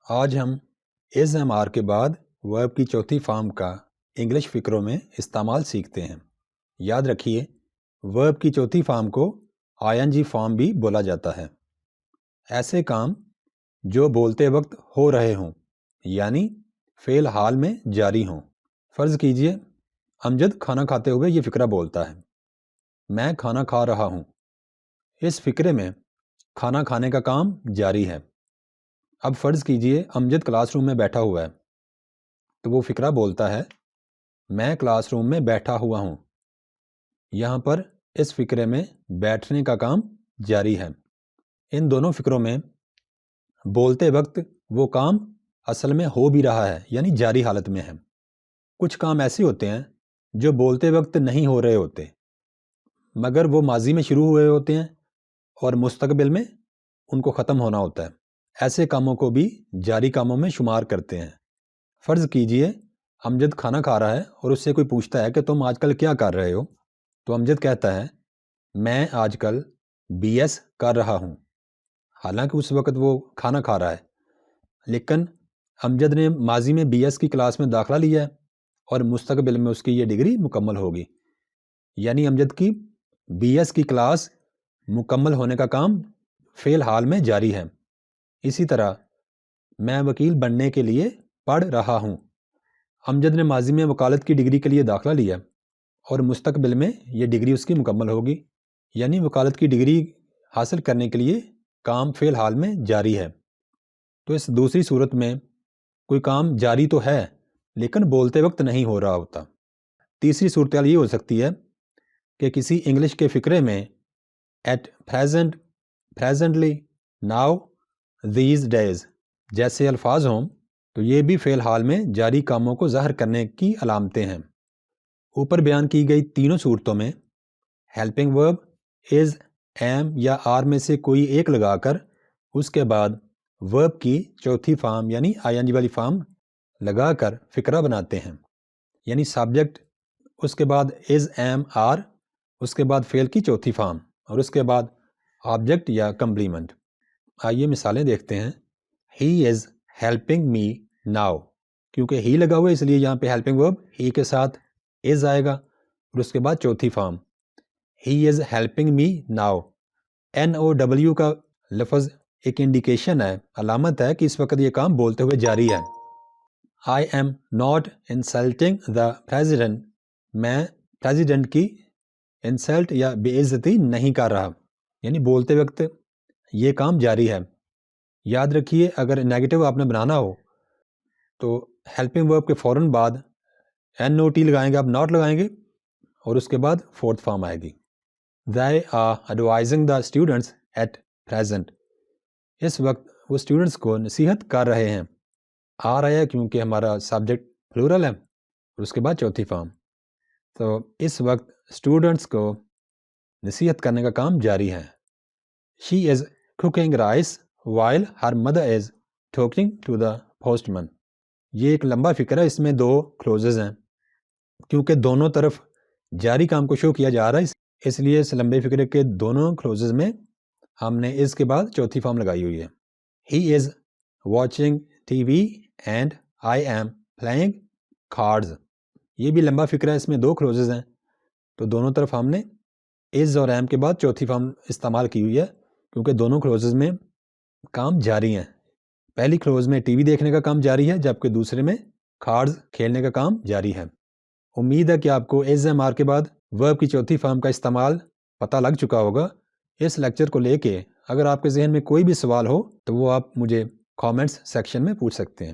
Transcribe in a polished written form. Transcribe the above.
آج ہم از M R کے بعد ورب کی چوتھی فارم کا انگلش فکروں میں استعمال سیکھتے ہیں۔ یاد رکھیے، ورب کی چوتھی فارم کو آئی این جی فارم بھی بولا جاتا ہے۔ ایسے کام جو بولتے وقت ہو رہے ہوں، یعنی فعل حال میں جاری ہوں۔ فرض کیجئے امجد کھانا کھاتے ہوئے یہ فقرہ بولتا ہے، میں کھانا کھا رہا ہوں۔ اس فقرے میں کھانا کھانے کا کام جاری ہے۔ اب فرض کیجئے امجد کلاس روم میں بیٹھا ہوا ہے، تو وہ فقرہ بولتا ہے، میں کلاس روم میں بیٹھا ہوا ہوں۔ یہاں پر اس فقرے میں بیٹھنے کا کام جاری ہے۔ ان دونوں فقروں میں بولتے وقت وہ کام اصل میں ہو بھی رہا ہے، یعنی جاری حالت میں ہے۔ کچھ کام ایسے ہوتے ہیں جو بولتے وقت نہیں ہو رہے ہوتے، مگر وہ ماضی میں شروع ہوئے ہوتے ہیں اور مستقبل میں ان کو ختم ہونا ہوتا ہے۔ ایسے کاموں کو بھی جاری کاموں میں شمار کرتے ہیں۔ فرض کیجئے امجد کھانا کھا رہا ہے اور اس سے کوئی پوچھتا ہے کہ تم آج کل کیا کر رہے ہو، تو امجد کہتا ہے، میں آج کل بی ایس کر رہا ہوں۔ حالانکہ اس وقت وہ کھانا کھا رہا ہے، لیکن امجد نے ماضی میں بی ایس کی کلاس میں داخلہ لیا ہے اور مستقبل میں اس کی یہ ڈگری مکمل ہوگی، یعنی امجد کی بی ایس کی کلاس مکمل ہونے کا کام فعل حال میں جاری ہے۔ اسی طرح میں وکیل بننے کے لیے پڑھ رہا ہوں۔ امجد نے ماضی میں وکالت کی ڈگری کے لیے داخلہ لیا اور مستقبل میں یہ ڈگری اس کی مکمل ہوگی، یعنی وکالت کی ڈگری حاصل کرنے کے لیے کام فعل حال میں جاری ہے۔ تو اس دوسری صورت میں کوئی کام جاری تو ہے لیکن بولتے وقت نہیں ہو رہا ہوتا۔ تیسری صورتحال یہ ہو سکتی ہے کہ کسی انگلش کے فقرے میں at present, presently, now, these days جیسے الفاظ ہوں تو یہ بھی فعل حال میں جاری کاموں کو ظاہر کرنے کی علامتیں ہیں۔ اوپر بیان کی گئی تینوں صورتوں میں ہیلپنگ ورب از، ایم یا آر میں سے کوئی ایک لگا کر اس کے بعد ورب کی چوتھی فارم یعنی آئی این جی والی فارم لگا کر فقرہ بناتے ہیں، یعنی سبجیکٹ، اس کے بعد از، ایم، آر، اس کے بعد فعل کی چوتھی فارم اور اس کے بعد آبجیکٹ یا کمپلیمنٹ۔ آئیے مثالیں دیکھتے ہیں۔ ہی از ہیلپنگ می ناؤ، کیونکہ ہی لگا ہوا ہے اس لیے یہاں پہ ہیلپنگ ورب ہی کے ساتھ از آئے گا اور اس کے بعد چوتھی form. He is helping me now. N O W کا لفظ ایک انڈیکیشن ہے، علامت ہے کہ اس وقت یہ کام بولتے ہوئے جاری ہے۔ I am not insulting the president, میں پریزیڈنٹ کی انسلٹ یا بے عزتی نہیں کر رہا، یعنی بولتے وقت یہ کام جاری ہے۔ یاد رکھیے اگر نیگیٹو آپ نے بنانا ہو تو ہیلپنگ ورب کے فوراً بعد این او ٹی لگائیں گے، آپ ناٹ لگائیں گے اور اس کے بعد فورتھ فارم آئے گی۔ They are advising the students at present، اس وقت وہ اسٹوڈنٹس کو نصیحت کر رہے ہیں۔ آ رہا ہے کیونکہ ہمارا سبجیکٹ پلورل ہے اور اس کے بعد چوتھی فارم، تو اس وقت اسٹوڈنٹس کو نصیحت کرنے کا کام جاری ہے۔ She is cooking rice while her mother is talking to the postman، یہ ایک لمبا فقرہ ہے، اس میں دو کلوزز ہیں، کیونکہ دونوں طرف جاری کام کو شو کیا جا رہا ہے اس لیے اس لمبے فقرے کے دونوں کلوزز میں ہم نے اس کے بعد چوتھی فارم لگائی ہوئی ہے۔ He is watching TV and I am playing cards، یہ بھی لمبا فقرہ ہے، اس میں دو کلوزز ہیں، تو دونوں طرف ہم نے is اور am کے بعد چوتھی فارم استعمال کی ہوئی ہے کیونکہ دونوں کلوزز میں کام جاری ہیں۔ پہلی کلوز میں ٹی وی دیکھنے کا کام جاری ہے جبکہ دوسرے میں کارڈز کھیلنے کا کام جاری ہے۔ امید ہے کہ آپ کو از ایم آر کے بعد ورب کی چوتھی فارم کا استعمال پتہ لگ چکا ہوگا۔ اس لیکچر کو لے کے اگر آپ کے ذہن میں کوئی بھی سوال ہو تو وہ آپ مجھے کامنٹس سیکشن میں پوچھ سکتے ہیں۔